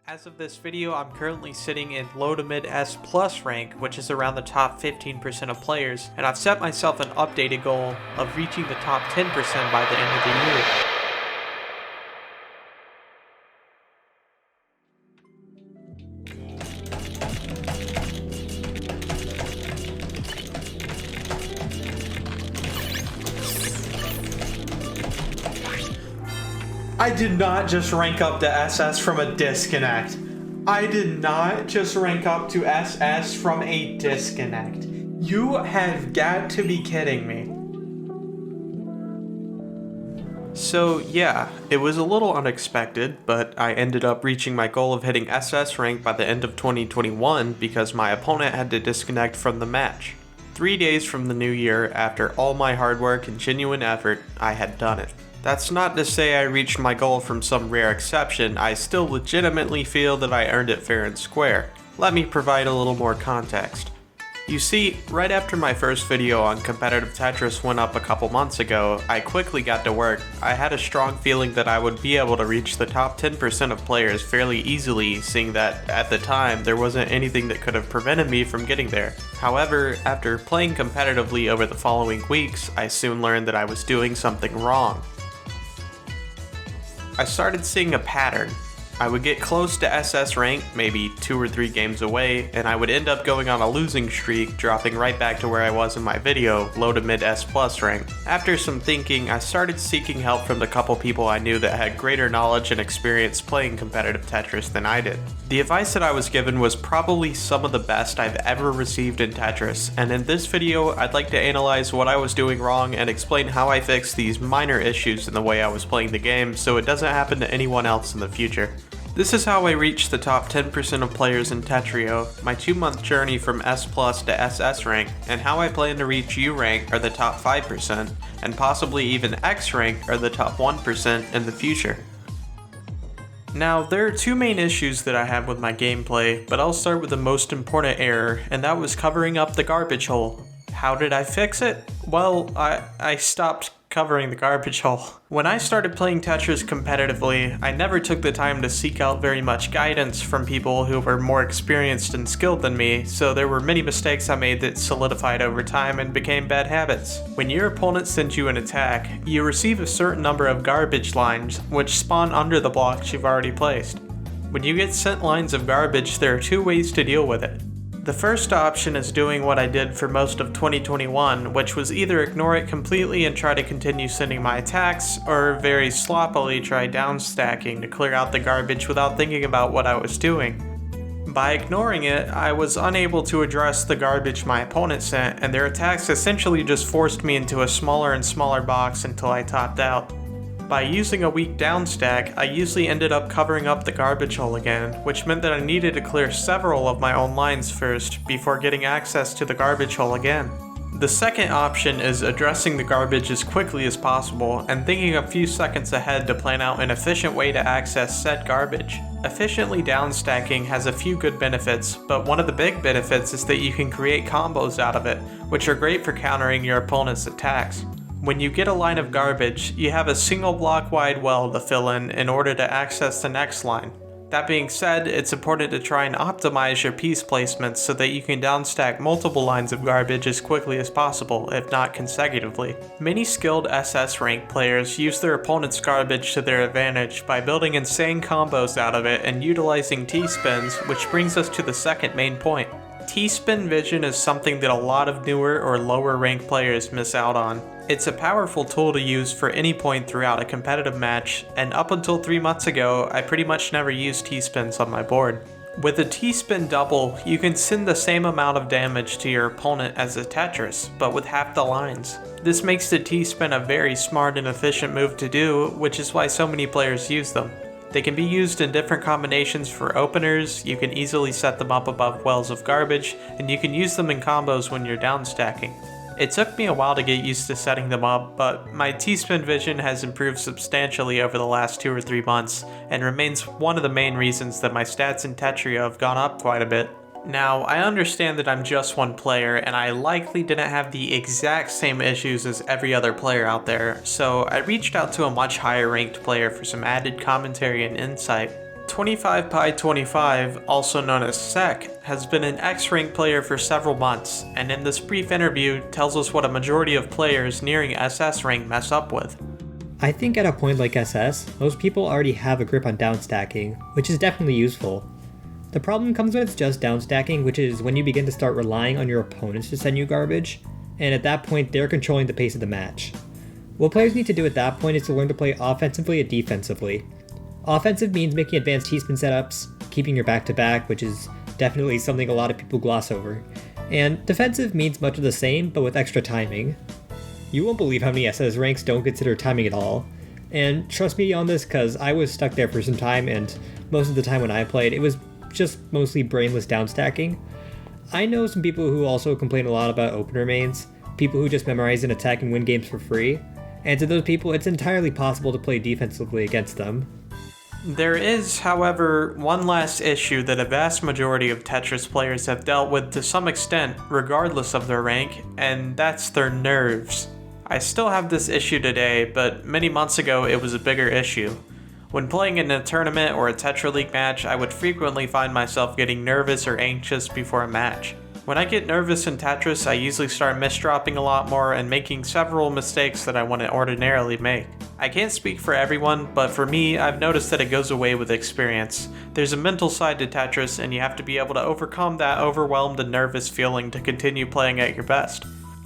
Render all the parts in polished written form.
As of this video, I'm currently sitting in low to mid S plus rank, which is around the top 15% of players, and I've set myself an updated goal of reaching the top 10% by the end of the year. I did not just rank up to SS from a disconnect. I did not just rank up to SS from a disconnect. You have got to be kidding me. So yeah, it was a little unexpected, but I ended up reaching my goal of hitting SS rank by the end of 2021 because my opponent had to disconnect from the match. 3 days from the new year, after all my hard work and genuine effort, I had done it. That's not to say I reached my goal from some rare exception. I still legitimately feel that I earned it fair and square. Let me provide a little more context. You see, right after my first video on competitive Tetris went up a couple months ago, I quickly got to work. I had a strong feeling that I would be able to reach the top 10% of players fairly easily, seeing that at the time there wasn't anything that could have prevented me from getting there. However, after playing competitively over the following weeks, I soon learned that I was doing something wrong. I started seeing a pattern. I would get close to SS rank, maybe 2 or 3 games away, and I would end up going on a losing streak, dropping right back to where I was in my video, low to mid S plus rank. After some thinking, I started seeking help from the couple people I knew that had greater knowledge and experience playing competitive Tetris than I did. The advice that I was given was probably some of the best I've ever received in Tetris, and in this video I'd like to analyze what I was doing wrong and explain how I fixed these minor issues in the way I was playing the game so it doesn't happen to anyone else in the future. This is how I reached the top 10% of players in Tetrio, my 2-month journey from S plus to SS rank, and how I plan to reach U rank or the top 5%, and possibly even X rank or the top 1% in the future. Now, there are 2 main issues that I have with my gameplay, but I'll start with the most important error, and that was covering up the garbage hole. How did I fix it? Well, I stopped covering the garbage hole. When I started playing Tetris competitively, I never took the time to seek out very much guidance from people who were more experienced and skilled than me, so there were many mistakes I made that solidified over time and became bad habits. When your opponent sends you an attack, you receive a certain number of garbage lines, which spawn under the blocks you've already placed. When you get sent lines of garbage, there are 2 ways to deal with it. The first option is doing what I did for most of 2021, which was either ignore it completely and try to continue sending my attacks, or very sloppily try downstacking to clear out the garbage without thinking about what I was doing. By ignoring it, I was unable to address the garbage my opponent sent, and their attacks essentially just forced me into a smaller and smaller box until I topped out. By using a weak downstack, I usually ended up covering up the garbage hole again, which meant that I needed to clear several of my own lines first before getting access to the garbage hole again. The second option is addressing the garbage as quickly as possible and thinking a few seconds ahead to plan out an efficient way to access said garbage. Efficiently downstacking has a few good benefits, but one of the big benefits is that you can create combos out of it, which are great for countering your opponent's attacks. When you get a line of garbage, you have a single block wide well to fill in order to access the next line. That being said, it's important to try and optimize your piece placements so that you can downstack multiple lines of garbage as quickly as possible, if not consecutively. Many skilled SS rank players use their opponent's garbage to their advantage by building insane combos out of it and utilizing T-spins, which brings us to the second main point. T-spin vision is something that a lot of newer or lower rank players miss out on. It's a powerful tool to use for any point throughout a competitive match, and up until 3 months ago, I pretty much never used T-spins on my board. With a T-spin double, you can send the same amount of damage to your opponent as a Tetris, but with half the lines. This makes the T-spin a very smart and efficient move to do, which is why so many players use them. They can be used in different combinations for openers, you can easily set them up above wells of garbage, and you can use them in combos when you're downstacking. It took me a while to get used to setting them up, but my T-spin vision has improved substantially over the last 2 or 3 months, and remains one of the main reasons that my stats in Tetrio have gone up quite a bit. Now, I understand that I'm just one player, and I likely didn't have the exact same issues as every other player out there, so I reached out to a much higher ranked player for some added commentary and insight. 25pi25, also known as Sec, has been an X-Rank player for several months, and in this brief interview tells us what a majority of players nearing SS rank mess up with. I think at a point like SS, most people already have a grip on downstacking, which is definitely useful. The problem comes when it's just downstacking, which is when you begin to start relying on your opponents to send you garbage, and at that point they're controlling the pace of the match. What players need to do at that point is to learn to play offensively and defensively. Offensive means making advanced T-spin setups, keeping your back-to-back, which is definitely something a lot of people gloss over, and defensive means much of the same, but with extra timing. You won't believe how many SS ranks don't consider timing at all, and trust me on this because I was stuck there for some time, and most of the time when I played, it was just mostly brainless downstacking. I know some people who also complain a lot about opener mains, people who just memorize an attack and win games for free, and to those people it's entirely possible to play defensively against them. There is, however, one last issue that a vast majority of Tetris players have dealt with to some extent, regardless of their rank, and that's their nerves. I still have this issue today, but many months ago it was a bigger issue. When playing in a tournament or a Tetra League match, I would frequently find myself getting nervous or anxious before a match. When I get nervous in Tetris, I usually start misdropping a lot more and making several mistakes that I wouldn't ordinarily make. I can't speak for everyone, but for me, I've noticed that it goes away with experience. There's a mental side to Tetris, and you have to be able to overcome that overwhelmed and nervous feeling to continue playing at your best.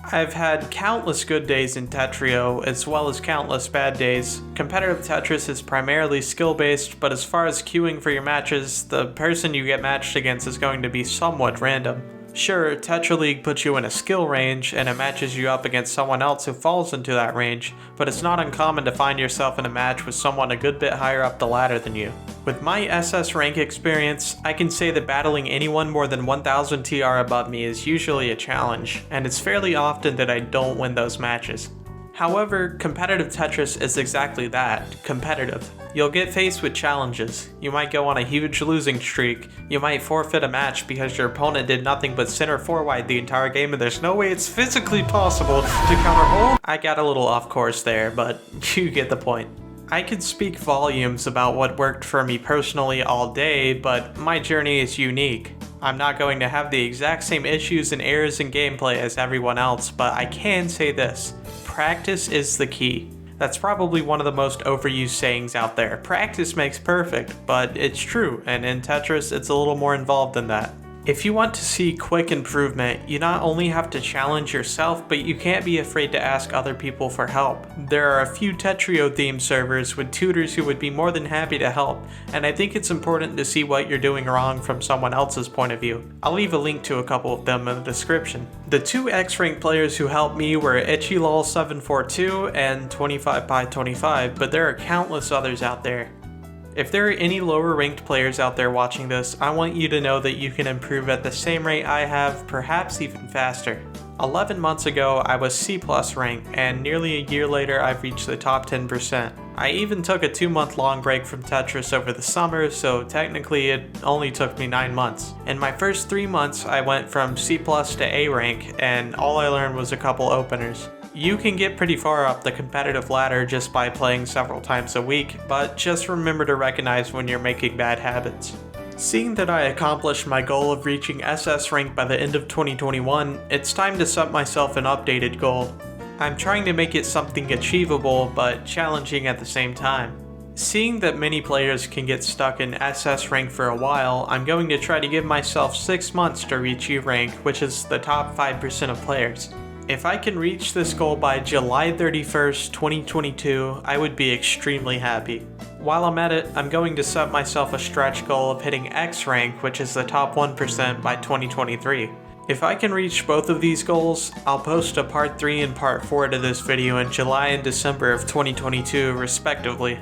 I've had countless good days in Tetrio, as well as countless bad days. Competitive Tetris is primarily skill-based, but as far as queuing for your matches, the person you get matched against is going to be somewhat random. Sure, Tetra League puts you in a skill range, and it matches you up against someone else who falls into that range, but it's not uncommon to find yourself in a match with someone a good bit higher up the ladder than you. With my SS rank experience, I can say that battling anyone more than 1000 TR above me is usually a challenge, and it's fairly often that I don't win those matches. However, competitive Tetris is exactly that, competitive. You'll get faced with challenges. You might go on a huge losing streak, you might forfeit a match because your opponent did nothing but center 4-wide the entire game and there's no way it's physically possible to counter. Oh, I got a little off course there, but you get the point. I could speak volumes about what worked for me personally all day, but my journey is unique. I'm not going to have the exact same issues and errors in gameplay as everyone else, but I can say this. Practice is the key. That's probably one of the most overused sayings out there. Practice makes perfect, but it's true, and in Tetris it's a little more involved than that. If you want to see quick improvement, you not only have to challenge yourself, but you can't be afraid to ask other people for help. There are a few Tetrio themed servers with tutors who would be more than happy to help, and I think it's important to see what you're doing wrong from someone else's point of view. I'll leave a link to a couple of them in the description. The two X-Rank players who helped me were ItchyLol742 and 25pi25, but there are countless others out there. If there are any lower ranked players out there watching this, I want you to know that you can improve at the same rate I have, perhaps even faster. 11 months ago, I was C+ rank, and nearly a year later, I've reached the top 10%. I even took a 2-month long break from Tetris over the summer, so technically it only took me 9 months. In my first 3 months, I went from C+ to A rank, and all I learned was a couple openers. You can get pretty far up the competitive ladder just by playing several times a week, but just remember to recognize when you're making bad habits. Seeing that I accomplished my goal of reaching SS rank by the end of 2021, it's time to set myself an updated goal. I'm trying to make it something achievable, but challenging at the same time. Seeing that many players can get stuck in SS rank for a while, I'm going to try to give myself 6 months to reach U rank, which is the top 5% of players. If I can reach this goal by July 31st, 2022, I would be extremely happy. While I'm at it, I'm going to set myself a stretch goal of hitting X rank, which is the top 1% by 2023. If I can reach both of these goals, I'll post a part 3 and part 4 to this video in July and December of 2022 respectively.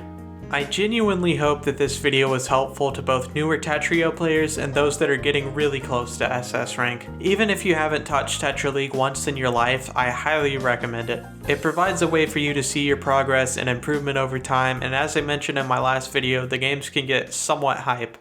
I genuinely hope that this video was helpful to both newer Tetrio players and those that are getting really close to SS rank. Even if you haven't touched Tetra League once in your life, I highly recommend it. It provides a way for you to see your progress and improvement over time, and as I mentioned in my last video, the games can get somewhat hype.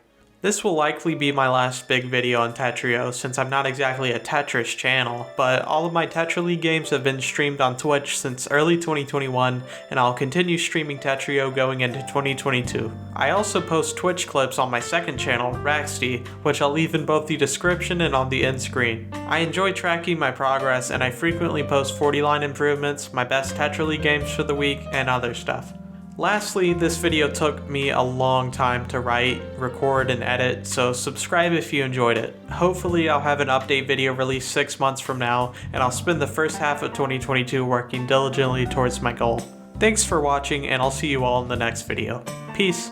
This will likely be my last big video on Tetrio since I'm not exactly a Tetris channel, but all of my Tetra League games have been streamed on Twitch since early 2021, and I'll continue streaming Tetrio going into 2022. I also post Twitch clips on my second channel, Raxty, which I'll leave in both the description and on the end screen. I enjoy tracking my progress, and I frequently post 40-line improvements, my best Tetra League games for the week, and other stuff. Lastly, this video took me a long time to write, record, and edit, so subscribe if you enjoyed it. Hopefully I'll have an update video released 6 months from now, and I'll spend the first half of 2022 working diligently towards my goal. Thanks for watching, and I'll see you all in the next video. Peace!